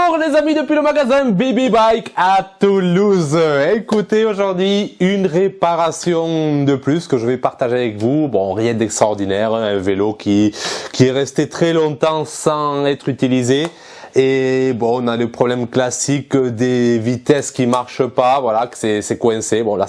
Bonjour les amis depuis le magasin Baby Bike à Toulouse. Écoutez, aujourd'hui une réparation de plus que je vais partager avec vous. Bon, rien d'extraordinaire, un vélo qui est resté très longtemps sans être utilisé. Et bon, on a le problème classique des vitesses qui marchent pas, voilà, que c'est coincé. Bon, là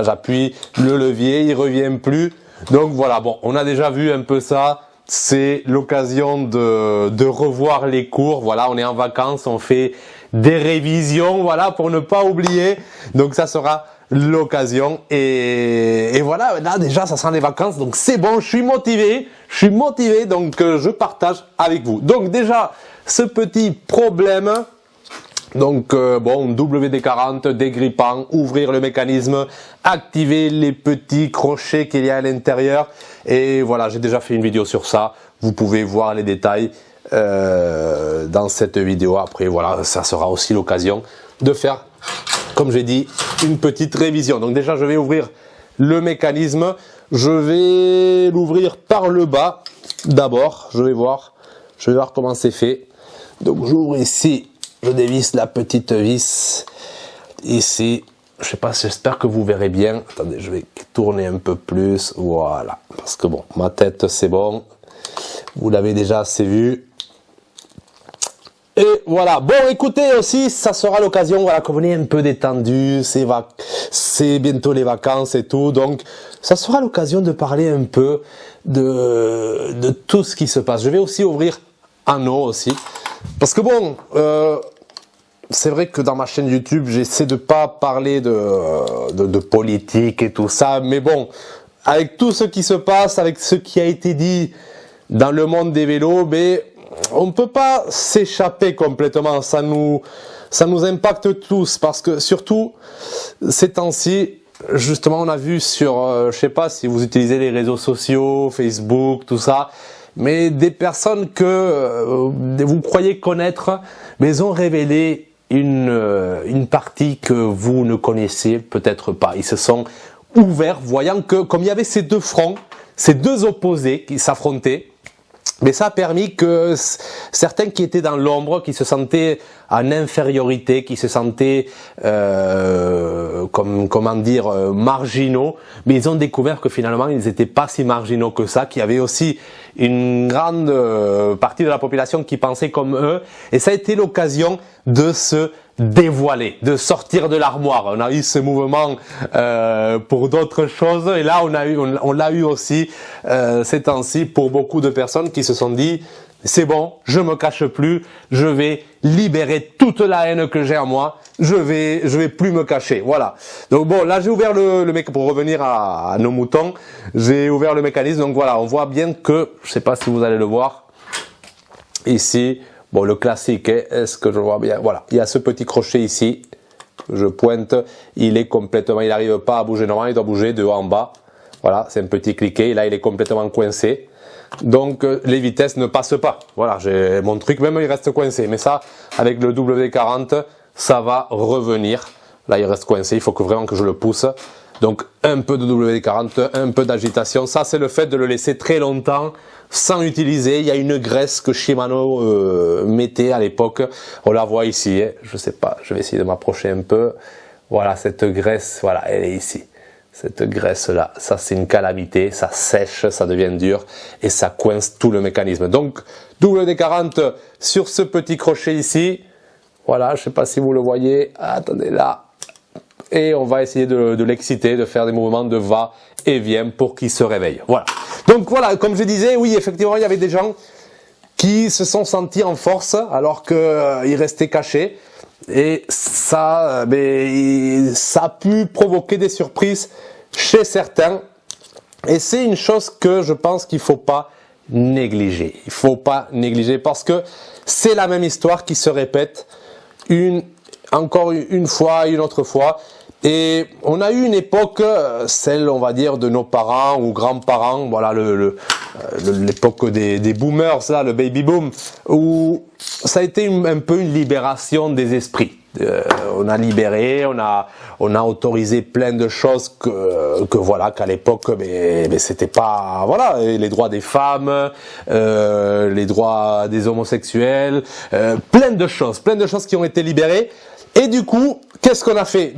j'appuie le levier, il revient plus. Donc voilà, bon, on a déjà vu un peu ça. C'est l'occasion de revoir les cours. Voilà, on est en vacances, on fait des révisions, voilà, pour ne pas oublier. Donc ça sera l'occasion. Et voilà, là déjà ça sent les vacances, donc c'est bon, je suis motivé, donc je partage avec vous. Donc déjà, ce petit problème. Donc bon, WD-40, dégrippant, ouvrir le mécanisme, activer les petits crochets qu'il y a à l'intérieur. Et voilà, j'ai déjà fait une vidéo sur ça. Vous pouvez voir les détails dans cette vidéo. Après voilà, ça sera aussi l'occasion de faire, comme j'ai dit, une petite révision. Donc déjà, je vais ouvrir le mécanisme. Je vais l'ouvrir par le bas d'abord. Je vais voir comment c'est fait. Donc j'ouvre ici. Je dévisse la petite vis ici. Je sais pas, j'espère que vous verrez bien. Attendez, je vais tourner un peu plus. Voilà. Parce que bon, ma tête c'est bon. Vous l'avez déjà assez vu. Et voilà. Bon, écoutez aussi, ça sera l'occasion, voilà, qu'on est un peu détendu. C'est bientôt les vacances et tout. Donc, ça sera l'occasion de parler un peu de tout ce qui se passe. Je vais aussi ouvrir Anno aussi. Parce que bon, c'est vrai que dans ma chaîne YouTube, j'essaie de pas parler de politique et tout ça, mais bon, avec tout ce qui se passe, avec ce qui a été dit dans le monde des vélos, mais on ne peut pas s'échapper complètement, ça nous impacte tous, parce que surtout, ces temps-ci, justement, on a vu sur, je sais pas si vous utilisez les réseaux sociaux, Facebook, tout ça, mais des personnes que vous croyez connaître, mais ils ont révélé une partie que vous ne connaissez peut-être pas. Ils se sont ouverts, voyant que comme il y avait ces deux fronts, ces deux opposés qui s'affrontaient, mais ça a permis que certains qui étaient dans l'ombre, qui se sentaient en infériorité, qui se sentaient, comment dire, marginaux, mais ils ont découvert que finalement ils n'étaient pas si marginaux que ça, qu'il y avait aussi une grande partie de la population qui pensait comme eux, et ça a été l'occasion de se dévoiler, de sortir de l'armoire. On a eu ce mouvement pour d'autres choses, et là on l'a eu aussi ces temps-ci pour beaucoup de personnes qui se sont dit c'est bon, je me cache plus, je vais libérer toute la haine que j'ai en moi, je vais plus me cacher. Voilà. Donc bon, là j'ai ouvert le mécanisme, pour revenir à nos moutons, j'ai ouvert le mécanisme. Donc voilà, on voit bien que, je sais pas si vous allez le voir ici. Bon, le classique, est-ce que je vois bien? Voilà, il y a ce petit crochet ici, je pointe, il est complètement, il n'arrive pas à bouger normalement, il doit bouger de haut en bas. Voilà, c'est un petit cliquet, et là il est complètement coincé. Donc les vitesses ne passent pas. Voilà, j'ai mon truc, même il reste coincé. Mais ça, avec le WD-40, ça va revenir. Là il reste coincé, il faut vraiment que je le pousse. Donc un peu de WD-40, un peu d'agitation. Ça c'est le fait de le laisser très longtemps sans utiliser. Il y a une graisse que Shimano mettait à l'époque. On la voit ici, hein. Je sais pas, je vais essayer de m'approcher un peu. Voilà, cette graisse, voilà, elle est ici. Cette graisse-là, ça c'est une calamité, ça sèche, ça devient dur et ça coince tout le mécanisme. Donc WD-40 sur ce petit crochet ici. Voilà, je sais pas si vous le voyez. Attendez là. Et on va essayer de l'exciter, de faire des mouvements de va et vient pour qu'il se réveille. Voilà. Donc voilà, comme je disais, oui, effectivement, il y avait des gens qui se sont sentis en force alors qu'ils restaient cachés. Et ça, ça a pu provoquer des surprises chez certains. Et c'est une chose que je pense qu'il ne faut pas négliger. Il ne faut pas négliger parce que c'est la même histoire qui se répète encore une fois, une autre fois. Et on a eu une époque, celle on va dire de nos parents ou grands-parents, voilà l'époque des boomers, là, le baby boom, où ça a été un peu une libération des esprits. On a libéré, on a autorisé plein de choses que voilà, qu'à l'époque, mais c'était pas, voilà, les droits des femmes, les droits des homosexuels, plein de choses qui ont été libérées. Et du coup, qu'est-ce qu'on a fait?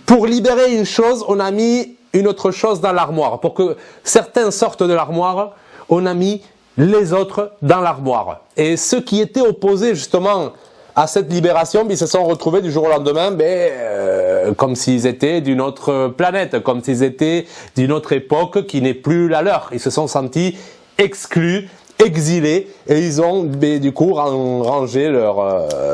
Pour libérer une chose, on a mis une autre chose dans l'armoire. Pour que certains sortent de l'armoire, on a mis les autres dans l'armoire. Et ceux qui étaient opposés justement à cette libération, ils se sont retrouvés du jour au lendemain, comme s'ils étaient d'une autre planète, comme s'ils étaient d'une autre époque qui n'est plus la leur. Ils se sont sentis exclus, exilés, et ils ont du coup rangé leur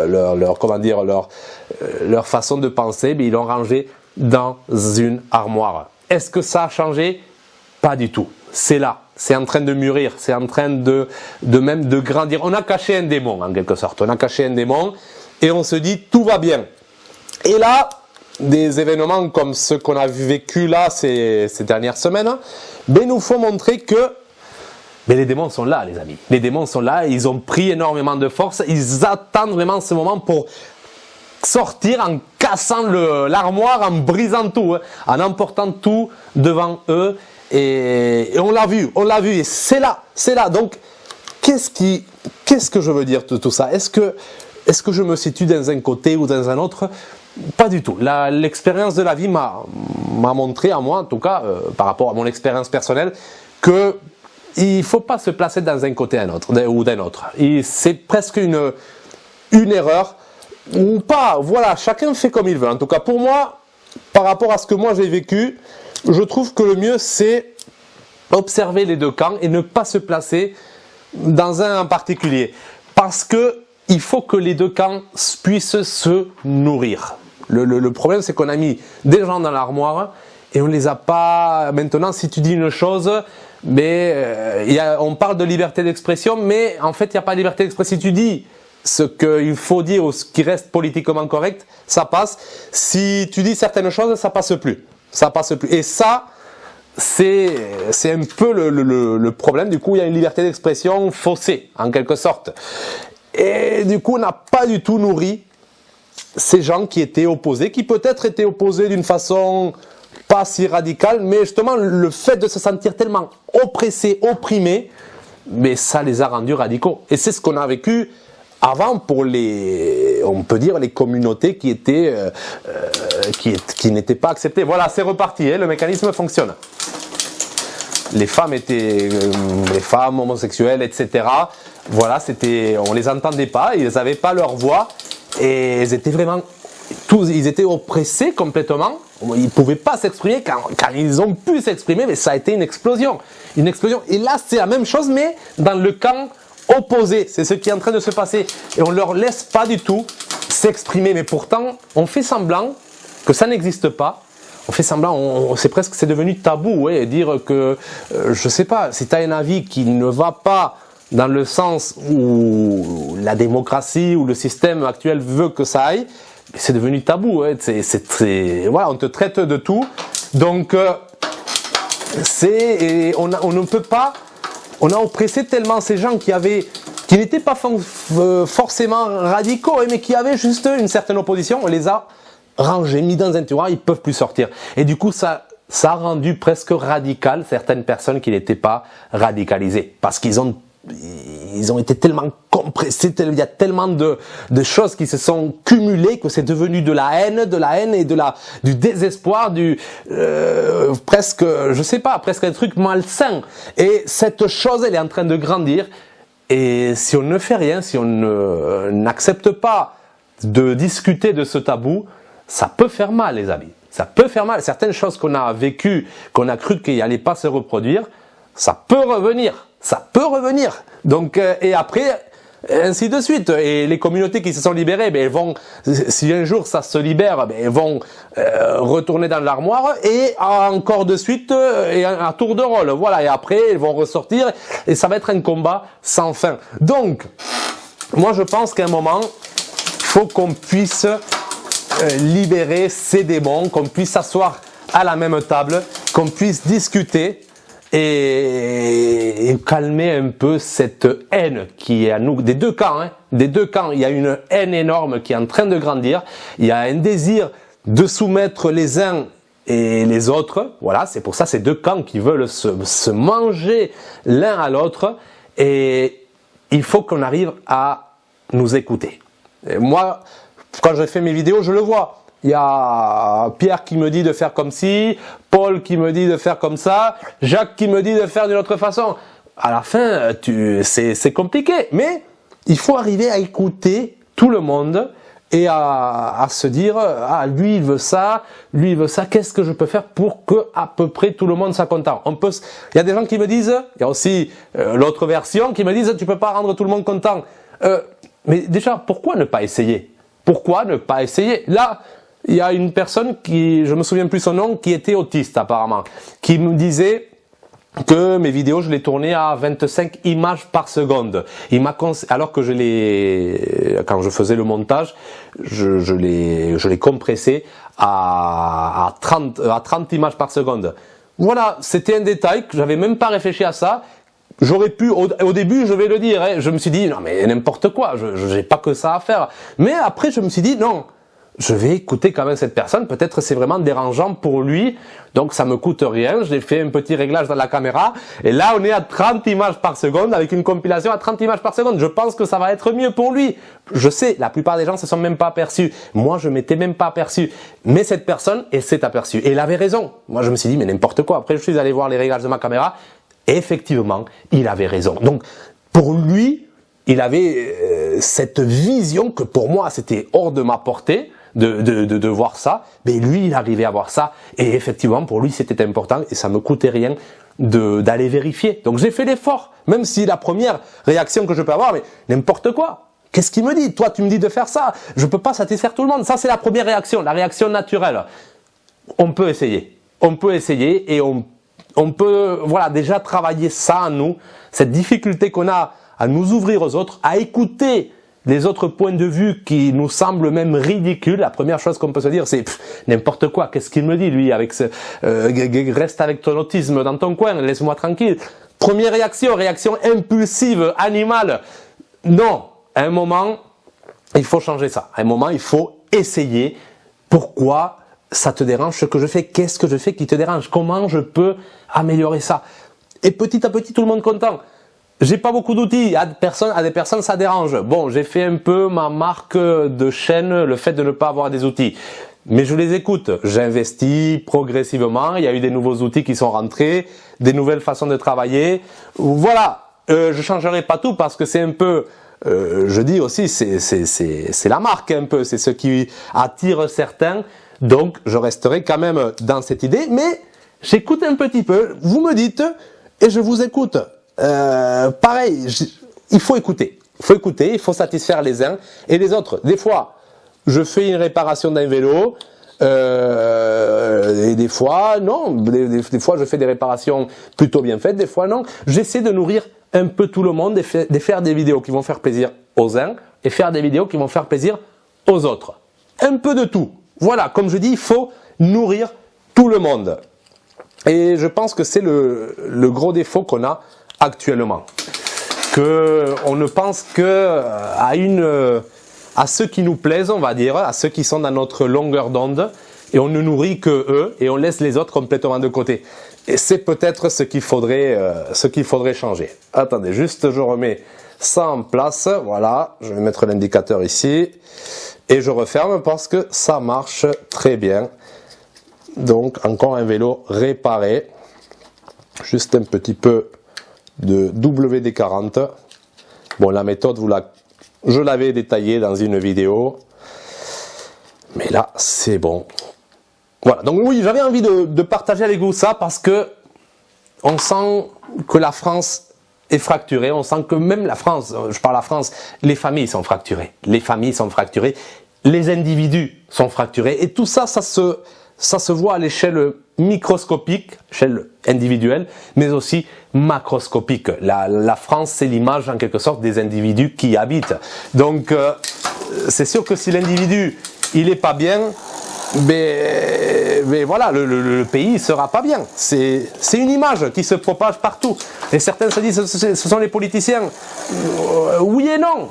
façon de penser, ils l'ont rangé dans une armoire. Est-ce que ça a changé? Pas du tout. C'est là, c'est en train de mûrir, c'est en train de même de grandir. On a caché un démon en quelque sorte, on a caché un démon et on se dit tout va bien. Et là, des événements comme ceux qu'on a vécu là ces dernières semaines, nous font montrer que les démons sont là, les amis. Les démons sont là, ils ont pris énormément de force, ils attendent vraiment ce moment pour sortir en cassant l'armoire, en brisant tout, en emportant tout devant eux. Et on l'a vu, et c'est là. Donc, qu'est-ce que je veux dire de tout ça? Est-ce que je me situe dans un côté ou dans un autre? Pas du tout. L'expérience de la vie m'a montré, à moi en tout cas, par rapport à mon expérience personnelle, que il faut pas se placer dans un côté ou d'un autre. C'est presque une erreur ou pas. Voilà, chacun fait comme il veut. En tout cas, pour moi, par rapport à ce que moi j'ai vécu, je trouve que le mieux c'est observer les deux camps et ne pas se placer dans un en particulier. Parce que il faut que les deux camps puissent se nourrir. Le problème c'est qu'on a mis des gens dans l'armoire et on les a pas. Maintenant, si tu dis une chose, on parle de liberté d'expression, mais en fait il n'y a pas de liberté d'expression. Si tu dis ce qu'il faut dire ou ce qui reste politiquement correct, ça passe. Si tu dis certaines choses, ça passe plus. Et ça, c'est un peu le problème. Du coup, il y a une liberté d'expression faussée, en quelque sorte. Et du coup, on n'a pas du tout nourri ces gens qui étaient opposés, qui peut-être étaient opposés d'une façon pas si radicale, mais justement, le fait de se sentir tellement oppressés, opprimés, mais ça les a rendus radicaux. Et c'est ce qu'on a vécu avant pour on peut dire, les communautés qui n'étaient pas acceptées. Voilà, c'est reparti, le mécanisme fonctionne. Les femmes homosexuelles, etc. Voilà, on les entendait pas, ils n'avaient pas leur voix et ils étaient vraiment ils étaient oppressés complètement. Ils ne pouvaient pas s'exprimer. Quand ils ont pu s'exprimer, mais ça a été une explosion. Et là, c'est la même chose, mais dans le camp opposé. C'est ce qui est en train de se passer. Et on ne leur laisse pas du tout s'exprimer. Mais pourtant, on fait semblant que ça n'existe pas. On fait semblant, c'est devenu tabou, dire que, je sais pas, si tu as un avis qui ne va pas dans le sens où la démocratie ou le système actuel veut que ça aille, c'est devenu tabou. Voilà, on te traite de tout. Donc, on ne peut pas. On a oppressé tellement ces gens qui n'étaient pas forcément radicaux, mais qui avaient juste une certaine opposition. On les a rangés, mis dans un tiroir, ils ne peuvent plus sortir. Et du coup, ça a rendu presque radical certaines personnes qui n'étaient pas radicalisées. Parce qu'ils ont été tellement compressés, il y a tellement de choses qui se sont cumulées que c'est devenu de la haine et du désespoir, presque, je sais pas, presque un truc malsain. Et cette chose, elle est en train de grandir. Et si on ne fait rien, si on n'accepte pas de discuter de ce tabou, ça peut faire mal, les amis. Ça peut faire mal. Certaines choses qu'on a vécues, qu'on a cru qu'il n'allait pas se reproduire, ça peut revenir. Donc, et après, ainsi de suite. Et les communautés qui se sont libérées, elles vont, si un jour ça se libère, elles vont retourner dans l'armoire et encore de suite, et à tour de rôle. Voilà. Et après, elles vont ressortir et ça va être un combat sans fin. Donc, moi je pense qu'à un moment, faut qu'on puisse libérer ces démons, qu'on puisse s'asseoir à la même table, qu'on puisse discuter. et calmer un peu cette haine qui est à nous, des deux camps, hein, des deux camps. Il y a une haine énorme qui est en train de grandir, il y a un désir de soumettre les uns et les autres, voilà, c'est pour ça ces deux camps qui veulent se manger l'un à l'autre, et il faut qu'on arrive à nous écouter. Et moi, quand je fais mes vidéos, je le vois. Il y a Pierre qui me dit de faire comme ci, Paul qui me dit de faire comme ça, Jacques qui me dit de faire d'une autre façon. À la fin, c'est compliqué, mais il faut arriver à écouter tout le monde et à se dire, ah, lui il veut ça, qu'est-ce que je peux faire pour que à peu près tout le monde soit content. Il y a des gens qui me disent, il y a aussi l'autre version qui me disent, tu peux pas rendre tout le monde content. Mais déjà, pourquoi ne pas essayer? Pourquoi ne pas essayer? Là, il y a une personne qui, je me souviens plus son nom, qui était autiste apparemment, qui me disait que mes vidéos, je les tournais à 25 images par seconde. Alors que quand je faisais le montage, je les compressais à 30 images par seconde. Voilà, c'était un détail que j'avais même pas réfléchi à ça. J'aurais pu, au début, je vais le dire, hein, je me suis dit, non mais n'importe quoi, je n'ai pas que ça à faire. Mais après, je me suis dit, non, je vais écouter quand même cette personne, peut-être c'est vraiment dérangeant pour lui, donc ça me coûte rien, j'ai fait un petit réglage dans la caméra, et là on est à 30 images par seconde, avec une compilation à 30 images par seconde, je pense que ça va être mieux pour lui. Je sais, la plupart des gens se sont même pas aperçus, moi je m'étais même pas aperçu, mais cette personne, elle s'est aperçue, et elle avait raison. Moi je me suis dit, mais n'importe quoi, après je suis allé voir les réglages de ma caméra, et effectivement, il avait raison. Donc pour lui, il avait cette vision que pour moi c'était hors de ma portée, de voir ça, mais lui il arrivait à voir ça, et effectivement pour lui c'était important, et ça me coûtait rien d'aller vérifier. Donc j'ai fait l'effort, même si la première réaction que je peux avoir, mais n'importe quoi, qu'est-ce qu'il me dit? Toi tu me dis de faire ça, je peux pas satisfaire tout le monde. Ça c'est la première réaction, la réaction naturelle. On peut essayer et on peut, voilà, déjà travailler ça en nous, cette difficulté qu'on a à nous ouvrir aux autres, à écouter les autres points de vue qui nous semblent même ridicules. La première chose qu'on peut se dire, c'est n'importe quoi. Qu'est-ce qu'il me dit, lui, avec reste avec ton autisme dans ton coin, laisse-moi tranquille. Première réaction impulsive, animale. Non, à un moment, il faut changer ça. À un moment, il faut essayer. Pourquoi ça te dérange ce que je fais? Qu'est-ce que je fais qui te dérange? Comment je peux améliorer ça? Et petit à petit, tout le monde content. J'ai pas beaucoup d'outils, à des personnes ça dérange. Bon, j'ai fait un peu ma marque de chaîne, le fait de ne pas avoir des outils. Mais je les écoute, j'investis progressivement, il y a eu des nouveaux outils qui sont rentrés, des nouvelles façons de travailler. Voilà, je changerai pas tout parce que c'est un peu, je dis aussi, c'est la marque un peu, c'est ce qui attire certains. Donc je resterai quand même dans cette idée, mais j'écoute un petit peu, vous me dites et je vous écoute. Pareil, il faut écouter, il faut satisfaire les uns et les autres. Des fois, je fais une réparation d'un vélo, et des fois, non. Des fois, je fais des réparations plutôt bien faites, des fois, non. J'essaie de nourrir un peu tout le monde et de faire des vidéos qui vont faire plaisir aux uns et faire des vidéos qui vont faire plaisir aux autres. Un peu de tout. Voilà, comme je dis, il faut nourrir tout le monde. Et je pense que c'est le gros défaut qu'on a actuellement, que on ne pense que à ceux qui nous plaisent, on va dire, à ceux qui sont dans notre longueur d'onde, et on ne nourrit que eux et on laisse les autres complètement de côté. Et c'est peut-être ce qu'il faudrait changer. Attendez, juste je remets ça en place. Voilà, je vais mettre l'indicateur ici et je referme parce que ça marche très bien. Donc encore un vélo réparé, juste un petit peu de WD-40. Bon, la méthode, je l'avais détaillée dans une vidéo, mais là c'est bon. Voilà, donc oui, j'avais envie de partager avec vous ça parce que on sent que la France est fracturée, on sent que même la France, je parle de la France, les familles sont fracturées, les individus sont fracturés, et tout ça, ça se voit à l'échelle microscopique, échelle individuelle, mais aussi macroscopique. La France, c'est l'image en quelque sorte des individus qui y habitent. Donc, c'est sûr que si l'individu, il est pas bien, mais voilà, le pays ne sera pas bien. C'est une image qui se propage partout. Et certains se disent, ce sont les politiciens. Oui et non,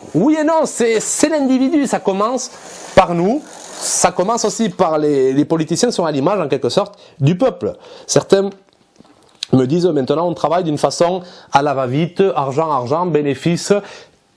c'est l'individu. Ça commence par nous, ça commence aussi par les politiciens sont à l'image en quelque sorte du peuple. Certains me disent maintenant on travaille d'une façon à la va-vite, argent, bénéfice.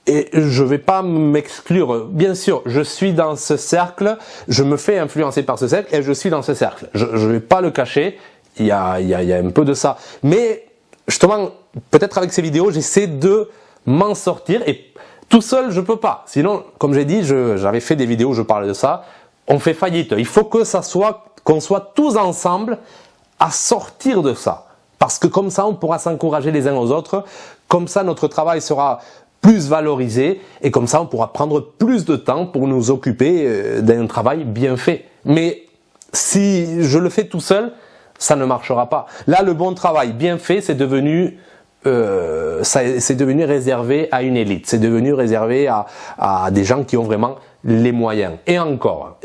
Et je ne vais pas m'exclure. Bien sûr, je suis dans ce cercle, je me fais influencer par ce cercle et je suis dans ce cercle. Je ne vais pas le cacher, il y a un peu de ça. Mais justement, peut-être avec ces vidéos, j'essaie de m'en sortir et tout seul, je ne peux pas. Sinon, comme j'ai dit, j'avais fait des vidéos où je parlais de ça, on fait faillite. Il faut que qu'on soit tous ensemble à sortir de ça. Parce que comme ça, on pourra s'encourager les uns aux autres. Comme ça, notre travail sera plus valorisé et comme ça on pourra prendre plus de temps pour nous occuper d'un travail bien fait. Mais si je le fais tout seul, ça ne marchera pas. Là, le bon travail bien fait, c'est devenu réservé à une élite, c'est devenu réservé à des gens qui ont vraiment les moyens. Et encore.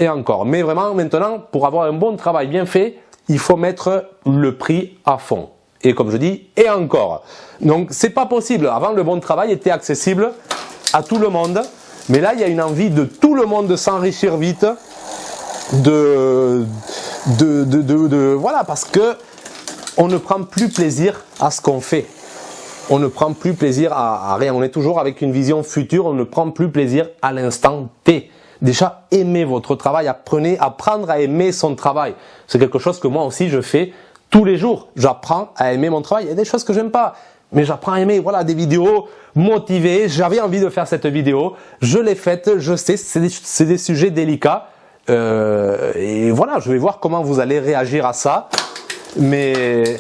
Mais vraiment, maintenant, pour avoir un bon travail bien fait, il faut mettre le prix à fond. Et comme je dis, et encore. Donc c'est pas possible. Avant, le bon travail était accessible à tout le monde, mais là il y a une envie de tout le monde de s'enrichir vite, voilà, parce que on ne prend plus plaisir à ce qu'on fait. On ne prend plus plaisir à rien. On est toujours avec une vision future. On ne prend plus plaisir à l'instant T. Déjà, aimez votre travail. Apprendre à aimer son travail. C'est quelque chose que moi aussi je fais. Tous les jours, j'apprends à aimer mon travail. Il y a des choses que j'aime pas, mais j'apprends à aimer. Voilà, des vidéos motivées. J'avais envie de faire cette vidéo. Je l'ai faite. Je sais, c'est des sujets délicats. Et voilà, je vais voir comment vous allez réagir à ça. Mais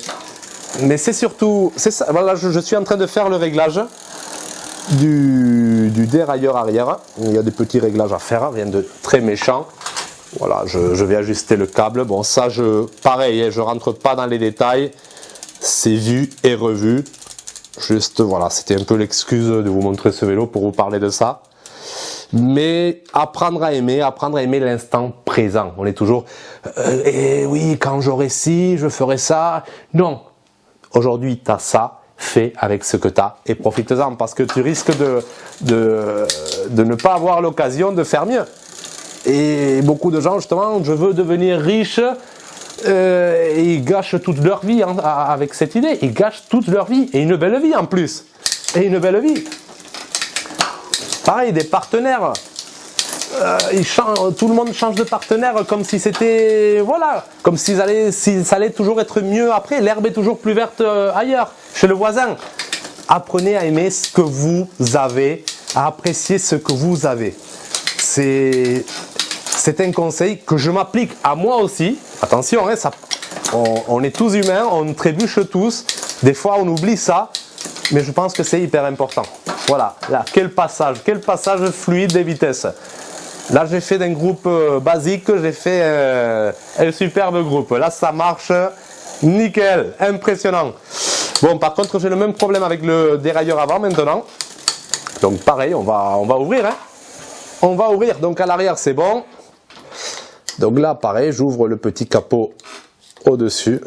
c'est surtout, c'est ça. Voilà, je suis en train de faire le réglage du dérailleur arrière. Il y a des petits réglages à faire, rien de très méchant. Voilà, je vais ajuster le câble. Bon, ça, pareil, je rentre pas dans les détails. C'est vu et revu. Juste, voilà, c'était un peu l'excuse de vous montrer ce vélo pour vous parler de ça. Mais apprendre à aimer l'instant présent. On est toujours, et oui, quand j'aurai ci, je ferai ça. Non, aujourd'hui, tu as ça. Fais avec ce que tu as et profite-en parce que tu risques de ne pas avoir l'occasion de faire mieux. Et beaucoup de gens, justement, je veux devenir riche, et ils gâchent toute leur vie avec cette idée. Ils gâchent toute leur vie et une belle vie en plus. Et une belle vie. Pareil, des partenaires. Tout le monde change de partenaire comme si c'était, voilà, comme si ça allait toujours être mieux après. L'herbe est toujours plus verte ailleurs, chez le voisin. Apprenez à aimer ce que vous avez, à apprécier ce que vous avez. C'est un conseil que je m'applique à moi aussi. Attention, hein, on est tous humains, on trébuche tous. Des fois, on oublie ça, mais je pense que c'est hyper important. Voilà, là, quel passage fluide des vitesses. Là, j'ai fait d'un groupe basique, j'ai fait un superbe groupe. Là, ça marche nickel, impressionnant. Bon, par contre, j'ai le même problème avec le dérailleur avant maintenant. Donc, pareil, on va ouvrir. Hein. On va ouvrir. Donc, à l'arrière, c'est bon. Donc là, pareil, j'ouvre le petit capot au-dessus.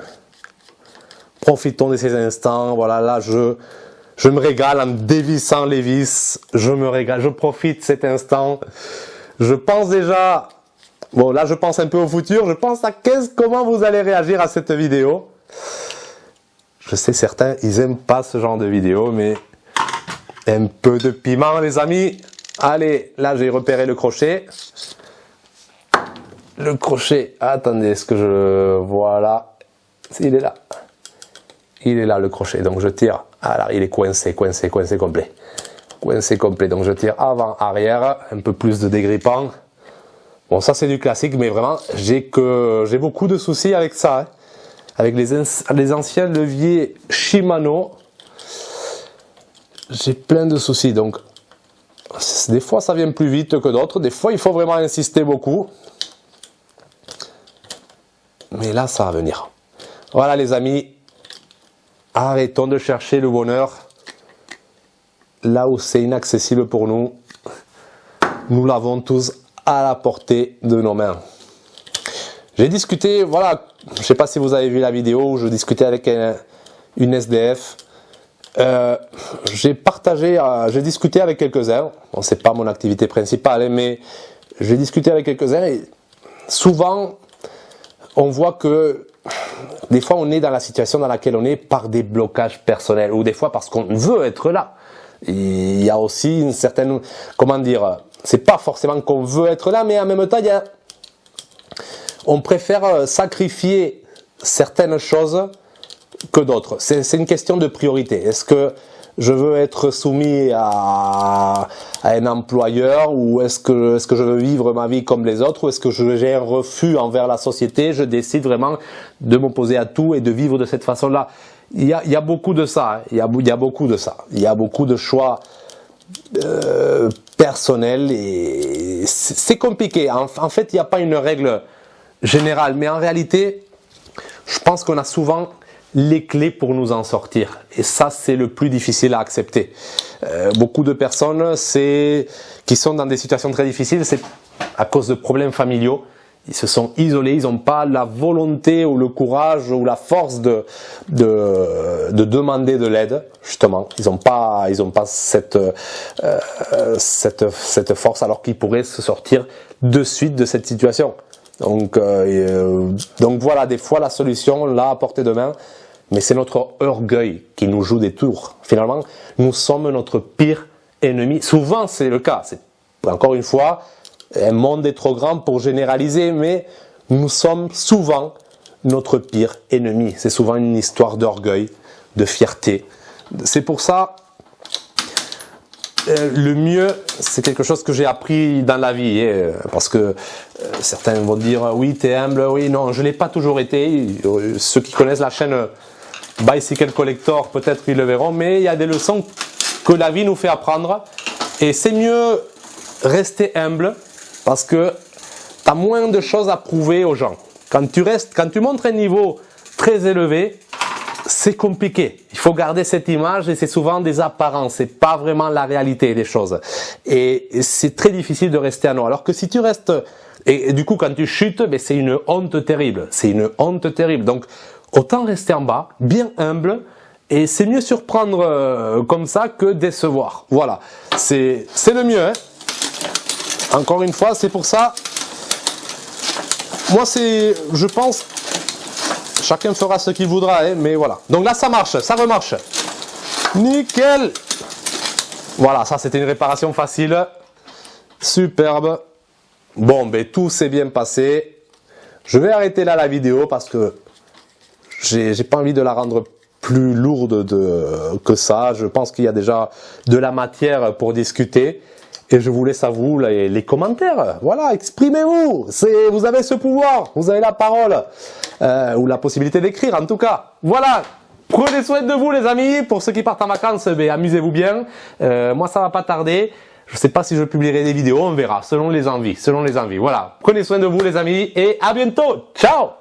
Profitons de ces instants. Voilà, là, je me régale en dévissant les vis. Je me régale, je profite de cet instant. Je pense déjà, bon là je pense un peu au futur, je pense à comment vous allez réagir à cette vidéo. Je sais certains, ils aiment pas ce genre de vidéo, mais un peu de piment les amis. Allez, là j'ai repéré le crochet. Le crochet, attendez, est-ce que voilà, il est là. Il est là le crochet, donc je tire. Ah là, il est coincé complet. Coincé complet, donc je tire avant, arrière, un peu plus de dégrippant. Bon, ça c'est du classique, mais vraiment, j'ai beaucoup de soucis avec ça. Hein. Avec les anciens leviers Shimano, j'ai plein de soucis. Donc, des fois ça vient plus vite que d'autres, des fois il faut vraiment insister beaucoup. Mais là, ça va venir. Voilà les amis, arrêtons de chercher le bonheur là où c'est inaccessible pour nous. Nous l'avons tous à la portée de nos mains. J'ai discuté, voilà, je sais pas si vous avez vu la vidéo où je discutais avec une SDF. J'ai discuté avec quelques-uns. Bon, c'est pas mon activité principale, mais j'ai discuté avec quelques-uns et souvent, on voit que des fois, on est dans la situation dans laquelle on est par des blocages personnels ou des fois parce qu'on veut être là. Et il y a aussi une certaine, comment dire, c'est pas forcément qu'on veut être là, mais en même temps, on préfère sacrifier certaines choses que d'autres. C'est une question de priorité. Est-ce que je veux être soumis à un employeur ou est-ce que je veux vivre ma vie comme les autres ou est-ce que j'ai un refus envers la société, je décide vraiment de m'opposer à tout et de vivre de cette façon-là. Il y a beaucoup de ça, hein. Il y a beaucoup de ça. Il y a beaucoup de choix personnels et c'est compliqué. En fait, il n'y a pas une règle générale, mais en réalité, je pense qu'on a souvent les clés pour nous en sortir. Et ça, c'est le plus difficile à accepter. Beaucoup de personnes qui sont dans des situations très difficiles, c'est à cause de problèmes familiaux. Ils se sont isolés, ils n'ont pas la volonté ou le courage ou la force de demander de l'aide, justement. Ils n'ont pas cette force alors qu'ils pourraient se sortir de suite de cette situation. Donc voilà, des fois la solution, là, à portée de main, mais c'est notre orgueil qui nous joue des tours. Finalement, nous sommes notre pire ennemi. Souvent, c'est le cas. Encore une fois, un monde est trop grand pour généraliser, mais nous sommes souvent notre pire ennemi. C'est souvent une histoire d'orgueil, de fierté. C'est pour ça, le mieux, c'est quelque chose que j'ai appris dans la vie, parce que certains vont dire oui, t'es humble, oui, non, je l'ai pas toujours été. Ceux qui connaissent la chaîne Bicycle Collector, peut-être ils le verront, mais il y a des leçons que la vie nous fait apprendre, et c'est mieux rester humble parce que tu as moins de choses à prouver aux gens. Quand tu montres un niveau très élevé, c'est compliqué. Il faut garder cette image et c'est souvent des apparences, c'est pas vraiment la réalité des choses. Et c'est très difficile de rester à nous. Alors que si tu restes, et du coup quand tu chutes, ben c'est une honte terrible. C'est une honte terrible. Donc autant rester en bas, bien humble, et c'est mieux surprendre comme ça que décevoir. Voilà, c'est le mieux. Hein. Encore une fois, c'est pour ça. Moi, je pense, chacun fera ce qu'il voudra, hein, mais voilà. Donc là, ça marche, ça remarche. Nickel. Voilà, ça c'était une réparation facile. Superbe. Bon, ben tout s'est bien passé. Je vais arrêter là la vidéo parce que j'ai pas envie de la rendre plus lourde que ça. Je pense qu'il y a déjà de la matière pour discuter. Et je vous laisse à vous les commentaires. Voilà, exprimez-vous. Vous avez ce pouvoir, vous avez la parole ou la possibilité d'écrire en tout cas. Voilà, prenez soin de vous les amis. Pour ceux qui partent en vacances, amusez-vous bien. Moi ça va pas tarder. Je sais pas si je publierai des vidéos, on verra selon les envies. Voilà, prenez soin de vous les amis et à bientôt. Ciao.